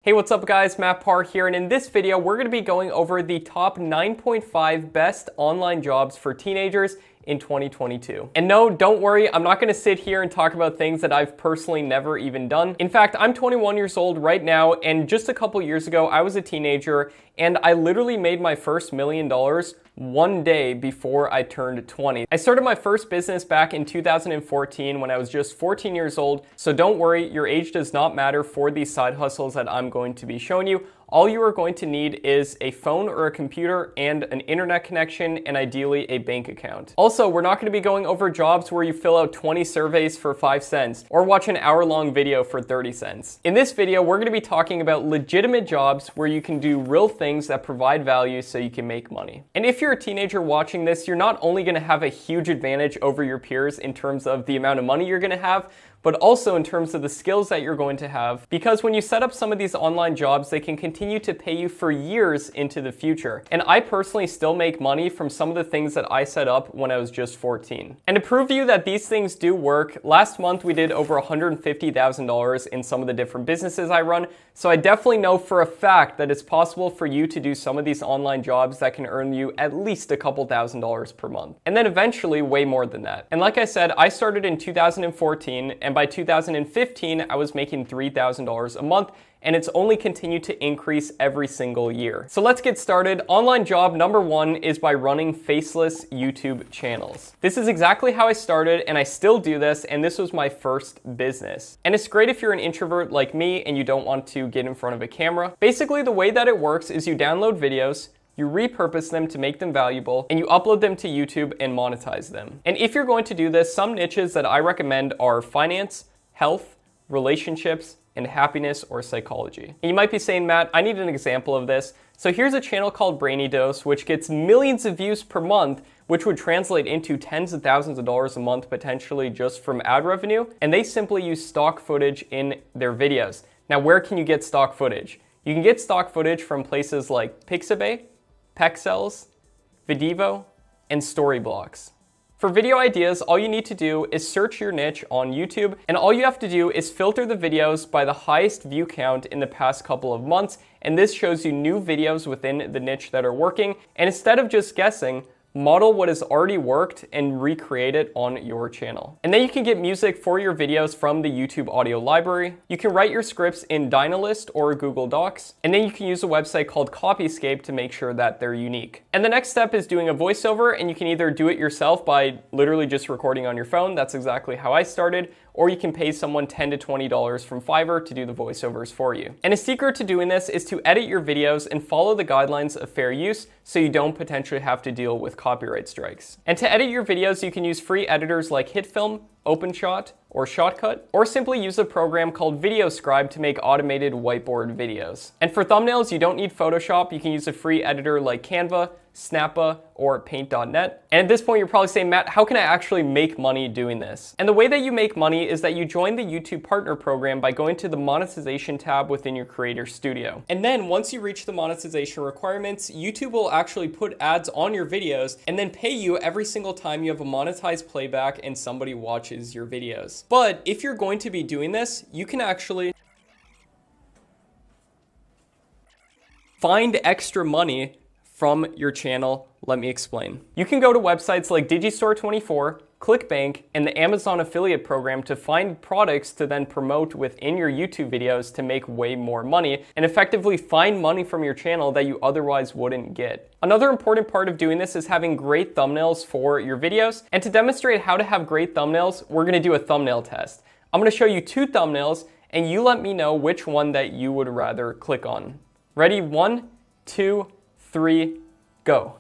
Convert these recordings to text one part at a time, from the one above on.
Hey, what's up guys, Matt Parr here, and in this video we're going to be going over the top 9.5 best online jobs for teenagers in 2022. And no, don't worry, I'm not going to sit here and talk about things that I've personally never even done. In fact, I'm 21 years old right now, and just a couple years ago I was a teenager and I literally made my first $1 million one day before I turned 20. I started my first business back in 2014 when I was just 14 years old, so don't worry, your age does not matter for these side hustles that I'm going to be showing you. All you are going to need is a phone or a computer and an internet connection and ideally a bank account. Also, we're not going to be going over jobs where you fill out 20 surveys for 5 cents or watch an hour-long video for 30 cents. In this video, we're going to be talking about legitimate jobs where you can do real things that provide value so you can make money. And if you're a teenager watching this, you're not only going to have a huge advantage over your peers in terms of the amount of money you're going to have, but also in terms of the skills that you're going to have. Because when you set up some of these online jobs, they can continue to pay you for years into the future. And I personally still make money from some of the things that I set up when I was just 14. And to prove to you that these things do work, last month we did over $150,000 in some of the different businesses I run. So I definitely know for a fact that it's possible for you to do some of these online jobs that can earn you at least a couple $1,000s per month. And then eventually way more than that. And like I said, I started in 2014, and by 2015, I was making $3,000 a month, and it's only continued to increase every single year. So let's get started. Online job number 1 is by running faceless YouTube channels. This is exactly how I started, and I still do this, and this was my first business. And it's great if you're an introvert like me and you don't want to get in front of a camera. Basically, the way that it works is you download videos, you repurpose them to make them valuable, and you upload them to YouTube and monetize them. And if you're going to do this, some niches that I recommend are finance, health, relationships, and happiness or psychology. And you might be saying, Matt, I need an example of this. So here's a channel called Brainy Dose, which gets millions of views per month, which would translate into tens of thousands of dollars a month potentially just from ad revenue. And they simply use stock footage in their videos. Now, where can you get stock footage? You can get stock footage from places like Pixabay, Pexels, Videvo, and Storyblocks. For video ideas, all you need to do is search your niche on YouTube, and all you have to do is filter the videos by the highest view count in the past couple of months, and this shows you new videos within the niche that are working. And instead of just guessing, model what has already worked and recreate it on your channel. And then you can get music for your videos from the YouTube audio library. You can write your scripts in Dynalist or Google Docs, and then you can use a website called Copyscape to make sure that they're unique. And the next step is doing a voiceover, and you can either do it yourself by literally just recording on your phone. That's exactly how I started. Or you can pay someone $10 to $20 from Fiverr to do the voiceovers for you. And a secret to doing this is to edit your videos and follow the guidelines of fair use so you don't potentially have to deal with copyright strikes. And to edit your videos, you can use free editors like HitFilm, OpenShot, or Shotcut, or simply use a program called VideoScribe to make automated whiteboard videos. And for thumbnails, you don't need Photoshop. You can use a free editor like Canva, Snappa, or Paint.net. And at this point, you're probably saying, Matt, how can I actually make money doing this? And the way that you make money is that you join the YouTube Partner Program by going to the monetization tab within your Creator Studio. And then once you reach the monetization requirements, YouTube will actually put ads on your videos and then pay you every single time you have a monetized playback and somebody watches your videos. But if you're going to be doing this, you can actually find extra money from your channel. Let me explain. You can go to websites like Digistore24, ClickBank, and the Amazon affiliate program to find products to then promote within your YouTube videos to make way more money and effectively find money from your channel that you otherwise wouldn't get. Another important part of doing this is having great thumbnails for your videos. And to demonstrate how to have great thumbnails, we're gonna do a thumbnail test. I'm gonna show you 2 thumbnails and you let me know which one that you would rather click on. Ready? 1, 2, 3, go.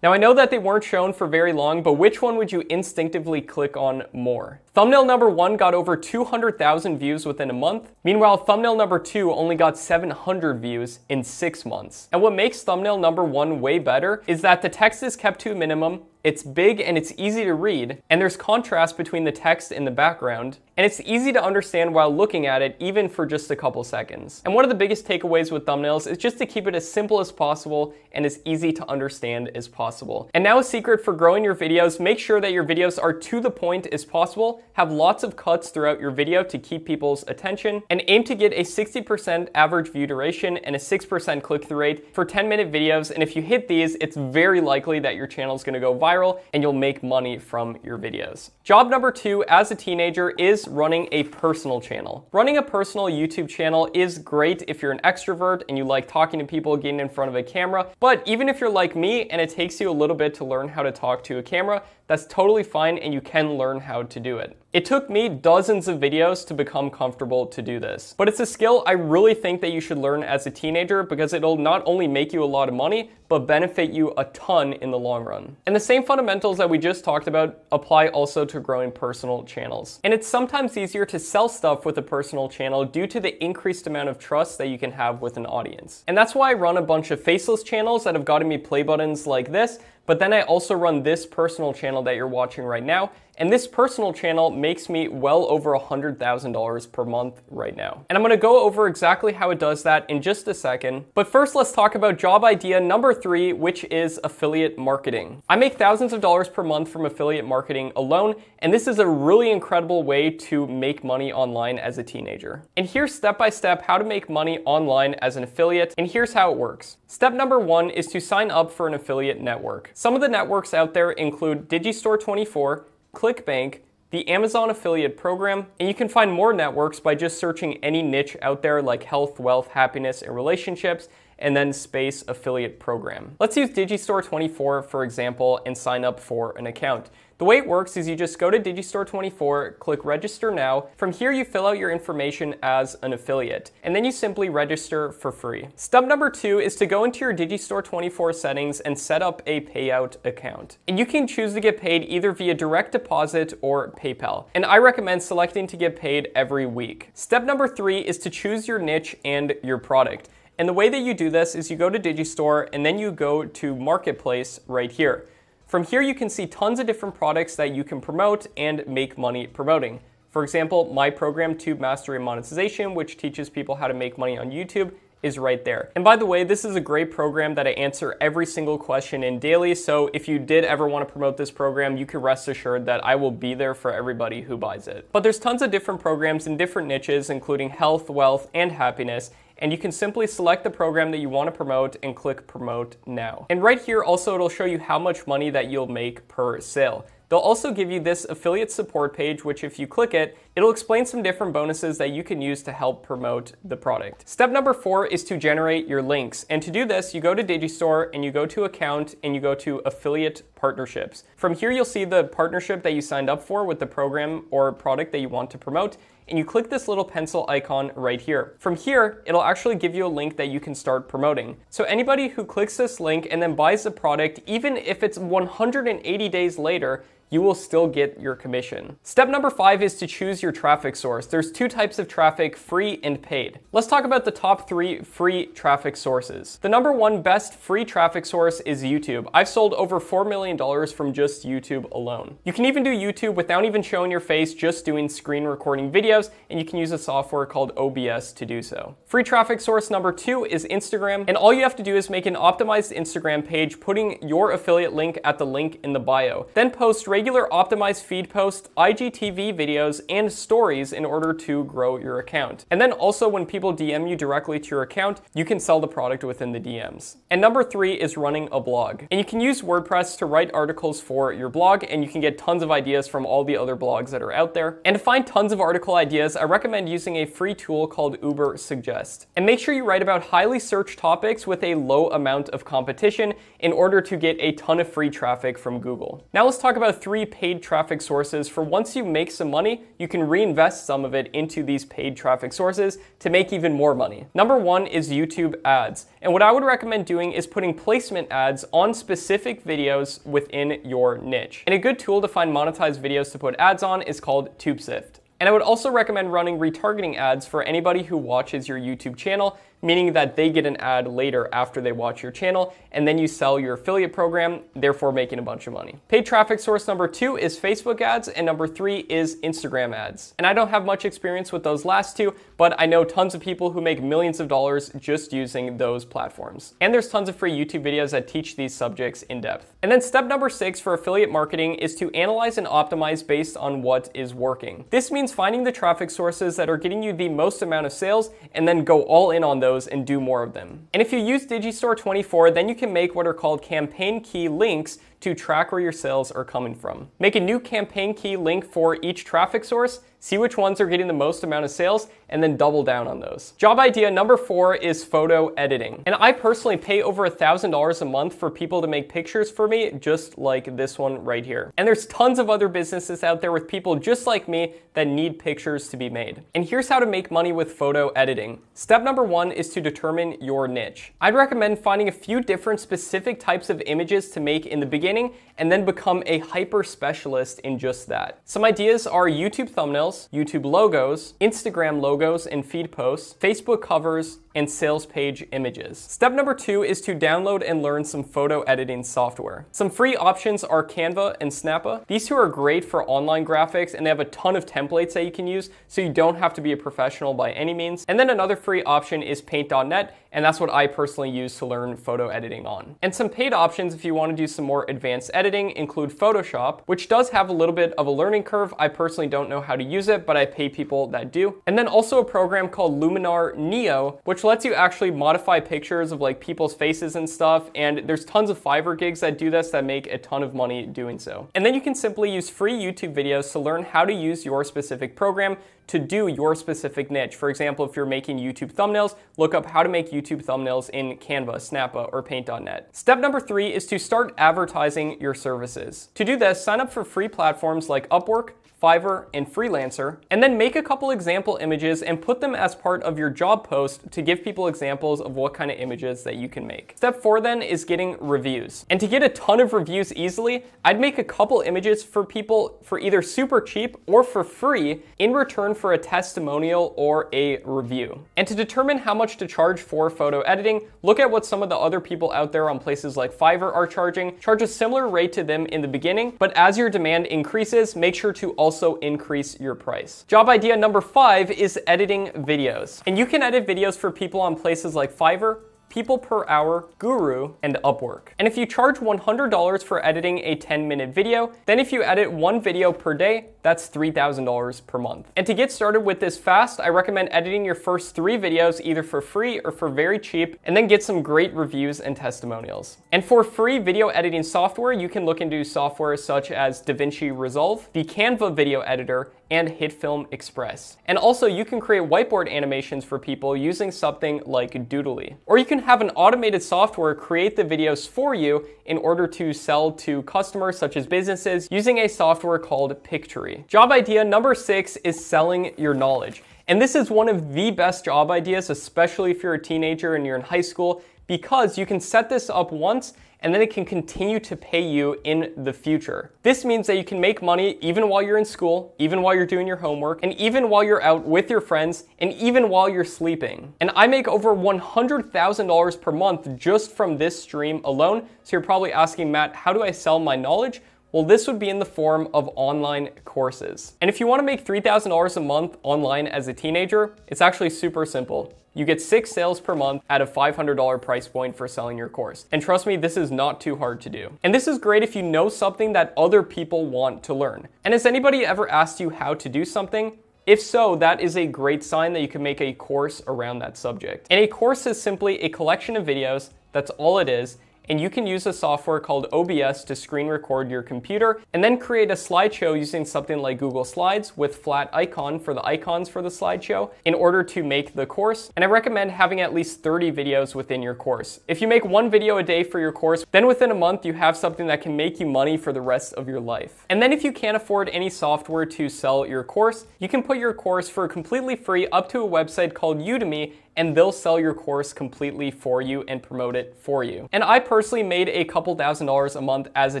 Now I know that they weren't shown for very long, but which one would you instinctively click on more? Thumbnail number 1 got over 200,000 views within a month. Meanwhile, thumbnail number 2 only got 700 views in 6 months. And what makes thumbnail number 1 way better is that the text is kept to a minimum, it's big and it's easy to read, and there's contrast between the text in the background, and it's easy to understand while looking at it even for just a couple seconds. And one of the biggest takeaways with thumbnails is just to keep it as simple as possible and as easy to understand as possible. And now a secret for growing your videos, make sure that your videos are to the point as possible, have lots of cuts throughout your video to keep people's attention, and aim to get a 60% average view duration and a 6% click-through rate for 10-minute videos. And if you hit these, it's very likely that your channel is going to go viral and you'll make money from your videos. Job number 2 as a teenager is running a personal channel. Running a personal YouTube channel is great if you're an extrovert and you like talking to people, getting in front of a camera, but even if you're like me and it takes you a little bit to learn how to talk to a camera, that's totally fine and you can learn how to do it. It took me dozens of videos to become comfortable to do this, but it's a skill I really think that you should learn as a teenager because it'll not only make you a lot of money, but benefit you a ton in the long run. And the same fundamentals that we just talked about apply also to growing personal channels. And it's sometimes easier to sell stuff with a personal channel due to the increased amount of trust that you can have with an audience. And that's why I run a bunch of faceless channels that have gotten me play buttons like this, but then I also run this personal channel that you're watching right now. And this personal channel makes me well over $100,000 per month right now. And I'm gonna go over exactly how it does that in just a second. But first, let's talk about job idea number 3, which is affiliate marketing. I make thousands of dollars per month from affiliate marketing alone, and this is a really incredible way to make money online as a teenager. And here's step-by-step how to make money online as an affiliate, and here's how it works. Step number 1 is to sign up for an affiliate network. Some of the networks out there include Digistore24, ClickBank, the Amazon affiliate program, and you can find more networks by just searching any niche out there like health, wealth, happiness, and relationships, and then space affiliate program. Let's use Digistore24 for example and sign up for an account. The way it works is you just go to Digistore24, click register now. From here you fill out your information as an affiliate, and then you simply register for free. Step number 2 is to go into your Digistore24 settings and set up a payout account. And you can choose to get paid either via direct deposit or PayPal. And I recommend selecting to get paid every week. Step number 3 is to choose your niche and your product. And the way that you do this is you go to Digistore and then you go to Marketplace right here. From here, you can see tons of different products that you can promote and make money promoting. For example, my program, Tube Mastery and Monetization, which teaches people how to make money on YouTube, is right there. And by the way, this is a great program that I answer every single question in daily. So if you did ever want to promote this program, you can rest assured that I will be there for everybody who buys it. But there's tons of different programs in different niches, including health, wealth, and happiness. And you can simply select the program that you want to promote and click promote now. And right here also it'll show you how much money that you'll make per sale. They'll also give you this affiliate support page, which if you click it, it'll explain some different bonuses that you can use to help promote the product. Step number 4 is to generate your links. And to do this, you go to Digistore and you go to account and you go to affiliate partnerships. From here, you'll see the partnership that you signed up for with the program or product that you want to promote. And you click this little pencil icon right here. From here, it'll actually give you a link that you can start promoting. So anybody who clicks this link and then buys the product, even if it's 180 days later, you will still get your commission. Step number 5 is to choose your traffic source. There's 2 types of traffic, free and paid. Let's talk about the top 3 free traffic sources. The number 1 best free traffic source is YouTube. I've sold over $4 million from just YouTube alone. You can even do YouTube without even showing your face, just doing screen recording videos, and you can use a software called OBS to do so. Free traffic source number 2 is Instagram, and all you have to do is make an optimized Instagram page, putting your affiliate link at the link in the bio. Then post regular optimized feed posts, IGTV videos, and stories in order to grow your account. And then also when people DM you directly to your account, you can sell the product within the DMs. And number 3 is running a blog. And you can use WordPress to write articles for your blog, and you can get tons of ideas from all the other blogs that are out there. And to find tons of article ideas, I recommend using a free tool called Uber Suggest. And make sure you write about highly searched topics with a low amount of competition in order to get a ton of free traffic from Google. Now let's talk about 3 paid traffic sources for once you make some money, you can reinvest some of it into these paid traffic sources to make even more money. Number 1 is YouTube ads. And what I would recommend doing is putting placement ads on specific videos within your niche. And a good tool to find monetized videos to put ads on is called TubeSift. And I would also recommend running retargeting ads for anybody who watches your YouTube channel, meaning that they get an ad later after they watch your channel, and then you sell your affiliate program, therefore making a bunch of money. Paid traffic source number 2 is Facebook ads, and number 3 is Instagram ads. And I don't have much experience with those last two, but I know tons of people who make millions of dollars just using those platforms. And there's tons of free YouTube videos that teach these subjects in depth. And then step number 6 for affiliate marketing is to analyze and optimize based on what is working. This means finding the traffic sources that are getting you the most amount of sales and then go all in on those and do more of them. And if you use Digistore 24, then you can make what are called campaign key links to track where your sales are coming from. Make a new campaign key link for each traffic source, see which ones are getting the most amount of sales, and then double down on those. Job idea number 4 is photo editing. And I personally pay over $1,000 a month for people to make pictures for me, just like this one right here. And there's tons of other businesses out there with people just like me that need pictures to be made. And here's how to make money with photo editing. Step number 1 is to determine your niche. I'd recommend finding a few different specific types of images to make in the beginning and then become a hyper specialist in just that. Some ideas are YouTube thumbnails, YouTube logos, Instagram logos and feed posts, Facebook covers, and sales page images. Step number 2 is to download and learn some photo editing software. Some free options are Canva and Snappa. These two are great for online graphics and they have a ton of templates that you can use, so you don't have to be a professional by any means. And then another free option is Paint.net, and that's what I personally use to learn photo editing on. And some paid options if you want to do some more advanced editing include Photoshop, which does have a little bit of a learning curve. I personally don't know how to use it, but I pay people that do. And then also a program called Luminar Neo, which lets you actually modify pictures of like people's faces and stuff. And there's tons of Fiverr gigs that do this that make a ton of money doing so. And then you can simply use free YouTube videos to learn how to use your specific program to do your specific niche. For example, if you're making YouTube thumbnails, look up how to make YouTube thumbnails in Canva, Snappa, or Paint.net. Step number 3 is to start advertising your services. To do this, sign up for free platforms like Upwork, Fiverr, and Freelancer, and then make a couple example images and put them as part of your job post to give people examples of what kind of images that you can make. Step 4 then is getting reviews. And to get a ton of reviews easily, I'd make a couple images for people for either super cheap or for free in return for a testimonial or a review. And to determine how much to charge for photo editing, look at what some of the other people out there on places like Fiverr are charging. Charge a similar rate to them in the beginning, but as your demand increases, make sure to also increase your price. Job idea number 5 is editing videos. And you can edit videos for people on places like Fiverr, People Per Hour, Guru, and Upwork. And if you charge $100 for editing a 10-minute video, then if you edit one video per day, that's $3,000 per month. And to get started with this fast, I recommend editing your first 3 videos either for free or for very cheap, and then get some great reviews and testimonials. And for free video editing software, you can look into software such as DaVinci Resolve, the Canva video editor, and HitFilm Express. And also you can create whiteboard animations for people using something like Doodly. Or you can have an automated software create the videos for you in order to sell to customers such as businesses using a software called Pictory. Job idea number 6 is selling your knowledge. And this is one of the best job ideas, especially if you're a teenager and you're in high school, because you can set this up once and then it can continue to pay you in the future. This means that you can make money even while you're in school, even while you're doing your homework, and even while you're out with your friends, and even while you're sleeping. And I make over $100,000 per month just from this stream alone. So you're probably asking, Matt, how do I sell my knowledge? Well, this would be in the form of online courses. And if you want to make $3,000 a month online as a teenager, it's actually super simple. You get 6 sales per month at a $500 price point for selling your course. And trust me, this is not too hard to do. And this is great if you know something that other people want to learn. And has anybody ever asked you how to do something? If so, that is a great sign that you can make a course around that subject. And a course is simply a collection of videos, that's all it is, and you can use a software called OBS to screen record your computer and then create a slideshow using something like Google Slides with flat icon for the icons for the slideshow in order to make the course. And I recommend having at least 30 videos within your course. If you make 1 video a day for your course, then within a month you have something that can make you money for the rest of your life. And then if you can't afford any software to sell your course, you can put your course for completely free up to a website called Udemy, and they'll sell your course completely for you and promote it for you. And I personally personally made a couple $1,000s a month as a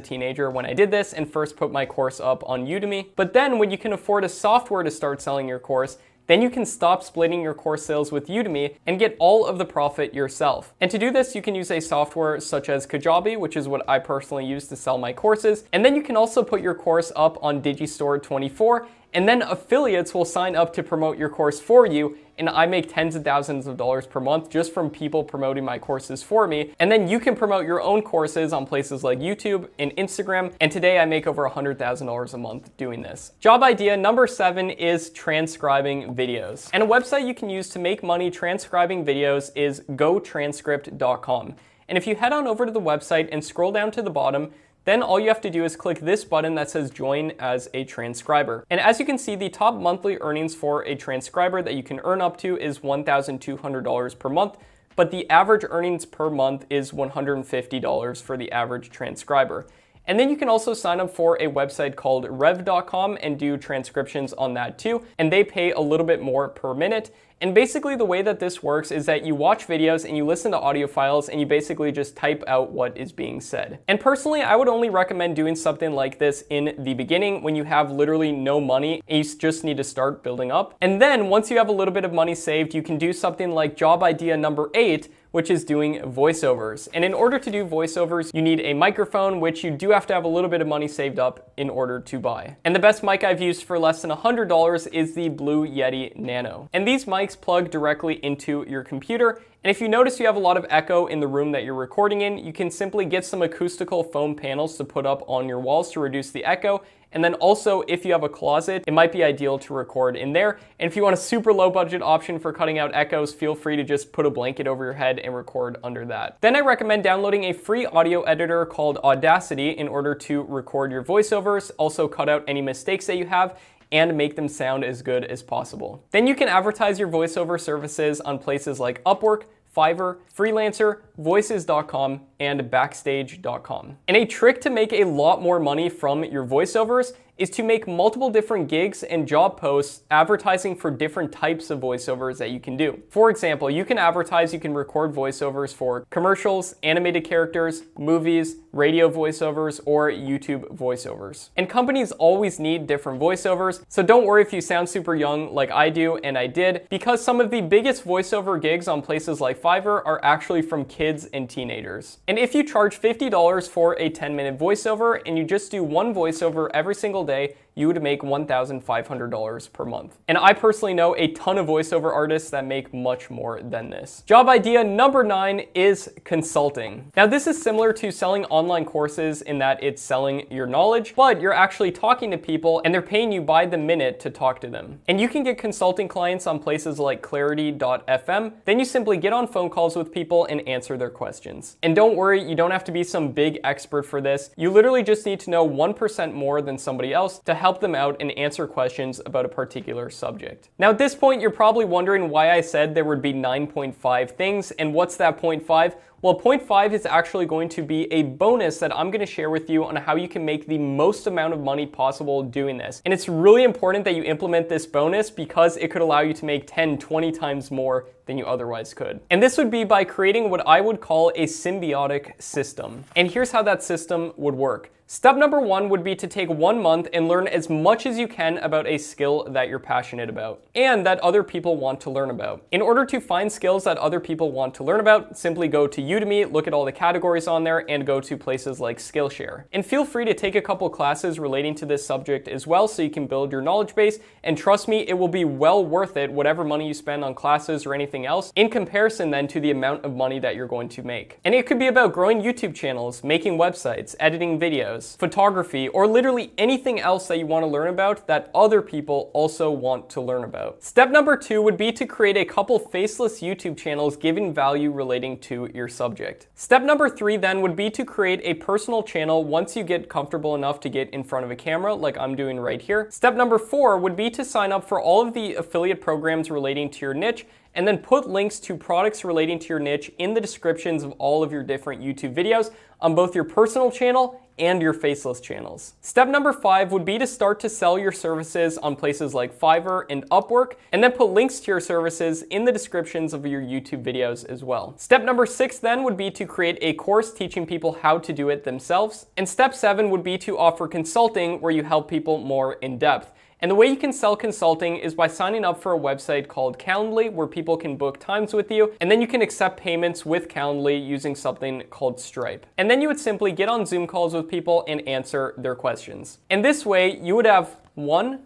teenager when I did this and first put my course up on Udemy. But then when you can afford a software to start selling your course, then you can stop splitting your course sales with Udemy and get all of the profit yourself. And to do this, you can use a software such as Kajabi, which is what I personally use to sell my courses. And then you can also put your course up on Digistore24, and then affiliates will sign up to promote your course for you. And I make tens of thousands of dollars per month just from people promoting my courses for me. And then you can promote your own courses on places like YouTube and Instagram. And today I make over $100,000 a month doing this. Job idea number 7 is transcribing videos. And a website you can use to make money transcribing videos is gotranscript.com. And if you head on over to the website and scroll down to the bottom, then all you have to do is click this button that says join as a transcriber. And as you can see, the top monthly earnings for a transcriber that you can earn up to is $1,200 per month, but the average earnings per month is $150 for the average transcriber. And then you can also sign up for a website called rev.com and do transcriptions on that too, and they pay a little bit more per minute. And basically the way that this works is that you watch videos and you listen to audio files and you basically just type out what is being said. And personally, I would only recommend doing something like this in the beginning when you have literally no money and you just need to start building up. And then once you have a little bit of money saved, you can do something like job idea number 8, which is doing voiceovers. And in order to do voiceovers, you need a microphone, which you do have to have a little bit of money saved up in order to buy. And the best mic I've used for less than $100 is the Blue Yeti Nano. And these mics plug directly into your computer. And if you notice you have a lot of echo in the room that you're recording in, you can simply get some acoustical foam panels to put up on your walls to reduce the echo. And then also, if you have a closet, it might be ideal to record in there. And if you want a super low budget option for cutting out echoes, feel free to just put a blanket over your head and record under that. Then I recommend downloading a free audio editor called Audacity in order to record your voiceovers, also cut out any mistakes that you have, and make them sound as good as possible. Then you can advertise your voiceover services on places like Upwork, Fiverr, Freelancer, Voices.com, and Backstage.com. And a trick to make a lot more money from your voiceovers is to make multiple different gigs and job posts advertising for different types of voiceovers that you can do. For example, you can advertise, you can record voiceovers for commercials, animated characters, movies, radio voiceovers, or YouTube voiceovers. And companies always need different voiceovers, so don't worry if you sound super young like I do and I did, because some of the biggest voiceover gigs on places like Fiverr are actually from kids and teenagers. And if you charge $50 for a 10-minute voiceover and you just do one voiceover every single day, you would make $1,500 per month. And I personally know a ton of voiceover artists that make much more than this. Job idea number 9 is consulting. Now this is similar to selling online courses in that it's selling your knowledge, but you're actually talking to people and they're paying you by the minute to talk to them. And you can get consulting clients on places like clarity.fm. Then you simply get on phone calls with people and answer their questions. And don't worry, you don't have to be some big expert for this. You literally just need to know 1% more than somebody else to help them out and answer questions about a particular subject. Now at this point, you're probably wondering why I said there would be 9.5 things, and what's that 0.5? Well, 0.5 is actually going to be a bonus that I'm going to share with you on how you can make the most amount of money possible doing this. And it's really important that you implement this bonus because it could allow you to make 10, 20 times more than you otherwise could. And this would be by creating what I would call a symbiotic system. And here's how that system would work. Step number 1 would be to take 1 month and learn as much as you can about a skill that you're passionate about and that other people want to learn about. In order to find skills that other people want to learn about, simply go to Udemy, look at all the categories on there, and go to places like Skillshare. And feel free to take a couple classes relating to this subject as well so you can build your knowledge base. And trust me, it will be well worth it, whatever money you spend on classes or anything else, in comparison then to the amount of money that you're going to make. And it could be about growing YouTube channels, making websites, editing videos, photography, or literally anything else that you want to learn about that other people also want to learn about. Step number 2 would be to create a couple faceless YouTube channels giving value relating to your subject. Step number 3 then would be to create a personal channel once you get comfortable enough to get in front of a camera like I'm doing right here. Step number 4 would be to sign up for all of the affiliate programs relating to your niche, and then put links to products relating to your niche in the descriptions of all of your different YouTube videos on both your personal channel and your faceless channels. Step number 5 would be to start to sell your services on places like Fiverr and Upwork, and then put links to your services in the descriptions of your YouTube videos as well. Step number 6 then would be to create a course teaching people how to do it themselves. And step 7 would be to offer consulting where you help people more in depth. And the way you can sell consulting is by signing up for a website called Calendly, where people can book times with you, and then you can accept payments with Calendly using something called Stripe. And then you would simply get on Zoom calls with people and answer their questions. And this way, you would have 1,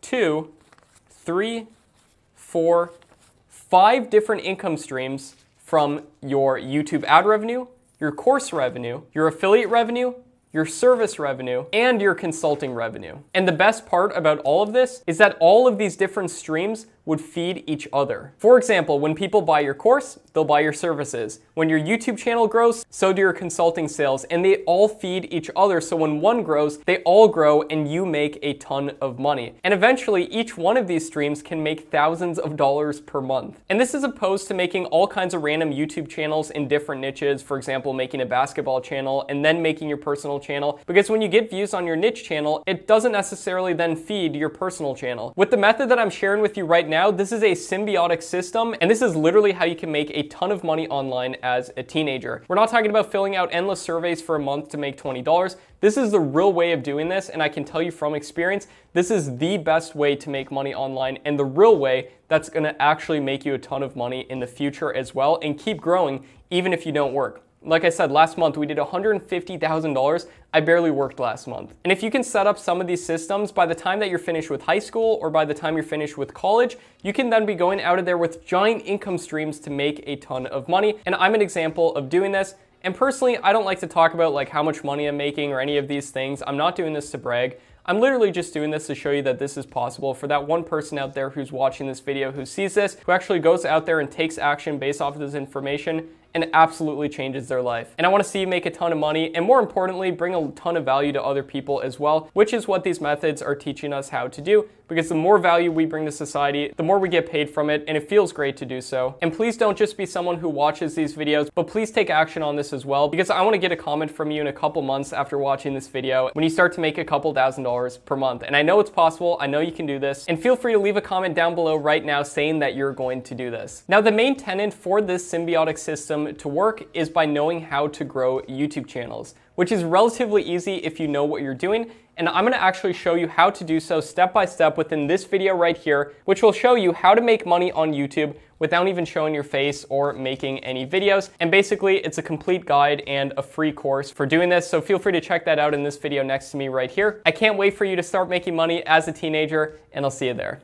2, 3, 4, 5 different income streams from your YouTube ad revenue, your course revenue, your affiliate revenue, your service revenue, and your consulting revenue. And the best part about all of this is that all of these different streams would feed each other. For example, when people buy your course, they'll buy your services. When your YouTube channel grows, so do your consulting sales, and they all feed each other. So when one grows, they all grow and you make a ton of money. And eventually, each one of these streams can make thousands of dollars per month. And this is opposed to making all kinds of random YouTube channels in different niches. For example, making a basketball channel and then making your personal channel. Because when you get views on your niche channel, it doesn't necessarily then feed your personal channel. With the method that I'm sharing with you right now, this is a symbiotic system, and this is literally how you can make a ton of money online as a teenager. We're not talking about filling out endless surveys for a month to make $20. This is the real way of doing this, and I can tell you from experience, this is the best way to make money online and the real way that's gonna actually make you a ton of money in the future as well and keep growing even if you don't work. Like I said, last month we did $150,000. I barely worked last month. And if you can set up some of these systems, by the time that you're finished with high school or by the time you're finished with college, you can then be going out of there with giant income streams to make a ton of money. And I'm an example of doing this. And personally, I don't like to talk about like how much money I'm making or any of these things. I'm not doing this to brag. I'm literally just doing this to show you that this is possible for that one person out there who's watching this video, who sees this, who actually goes out there and takes action based off of this information and absolutely changes their life. And I want to see you make a ton of money and, more importantly, bring a ton of value to other people as well, which is what these methods are teaching us how to do. Because the more value we bring to society, the more we get paid from it, and it feels great to do so. And please don't just be someone who watches these videos, but please take action on this as well, because I want to get a comment from you in a couple months after watching this video when you start to make a couple $1,000s per month. And I know it's possible, I know you can do this, and feel free to leave a comment down below right now saying that you're going to do this. Now, the main tenet for this symbiotic system to work is by knowing how to grow YouTube channels, which is relatively easy if you know what you're doing. And I'm gonna actually show you how to do so step by step within this video right here, which will show you how to make money on YouTube without even showing your face or making any videos. And basically, it's a complete guide and a free course for doing this. So feel free to check that out in this video next to me right here. I can't wait for you to start making money as a teenager, and I'll see you there.